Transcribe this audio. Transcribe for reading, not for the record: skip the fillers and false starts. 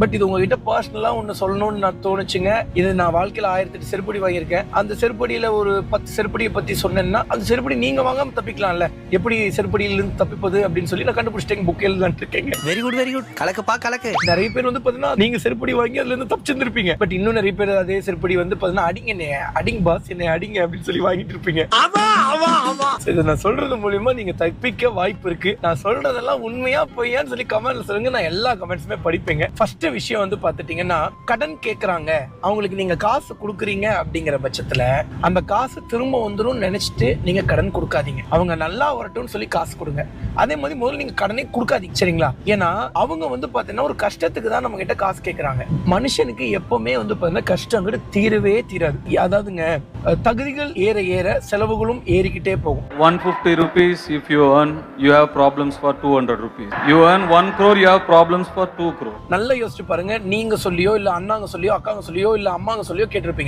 But இது உங்ககிட்ட பர்சனலா ஒண்ணு சொல்லணும்னு நான் தோணுச்சுங்க. இது நான் வாழ்க்கையில 1008 செருப்படி வாங்கியிருக்கேன். அந்த செருப்படியில ஒரு 10 செருப்படியை பத்தி சொன்னேன்னா அந்த செருப்படி நீங்க வாங்காம தப்பிக்கலாம்ல. எப்படி செருப்படியில இருந்து தப்பிப்பது அப்படின்னு சொல்லி நான் கண்டுபிடிச்சிட்டேன். புக் எழுதலான் இருக்கேங்க. வெரி குட் கலக்குப்பா கலக்கு. நிறைய பேர் வந்து பாத்தீங்கன்னா நீங்க செருப்படி வாங்கி அதுல இருந்து தப்பிச்சிருந்திருப்பீங்க. பட் இன்னும் நிறைய பேர் அதே செருப்படி வந்து பாத்தீங்கன்னா அடிங்க பாஸ் என்னை அடிங்க அப்படின்னு சொல்லி வாங்கிட்டு இருப்பீங்க. இதை நான் சொல்றது மூலியமா நீங்க தப்பிக்க வாய்ப்பு இருக்கு. நான் சொல்றதெல்லாம் உண்மையா பொய்யான்னு சொல்லி கமெண்ட்ல சொல்லுங்க. நான் எல்லா கமெண்ட்ஸுமே படிப்பேங்க. ஃபர்ஸ்ட் விஷயம் வந்து பாத்துட்டீங்கன்னா கடன் கேக்குறாங்க, அவங்களுக்கு நீங்க காசு கொடுக்குறீங்க அப்படிங்கிற பட்சத்துல அந்த காசு திரும்ப வந்துடும் நினைச்சிட்டு நீங்க கடன் கொடுக்காதீங்க. அவங்க நல்லா வரட்டும்னு சொல்லி காசு கொடுங்க. அதே மாதிரி முதல்ல நீங்க கடனே கொடுக்காதீங்க, சரிங்களா? ஏன்னா அவங்க வந்து பாத்தீங்கன்னா ஒரு கஷ்டத்துக்கு தான் நம்ம கிட்ட காசு கேட்கறாங்க. மனுஷனுக்கு எப்பவுமே வந்து பாத்தீங்கன்னா கஷ்டங்கிறது தீரவே தீராது. அதாவதுங்க தகுதிகள் ஏற ஏற செலவுகளும் ஏறிக்கிட்டே போகும். 150 rupees if you earn, you have problems for 200 rupees. You earn 1 crore, you have problems for 2 crore. நல்லா யோசிச்சு பாருங்க. நீங்க சொல்லியோ இல்ல அண்ணாங்க சொல்லியோ அக்காங்க சொல்லியோ இல்ல அம்மாங்க சொல்லியோ கேட்டிருப்பீங்க.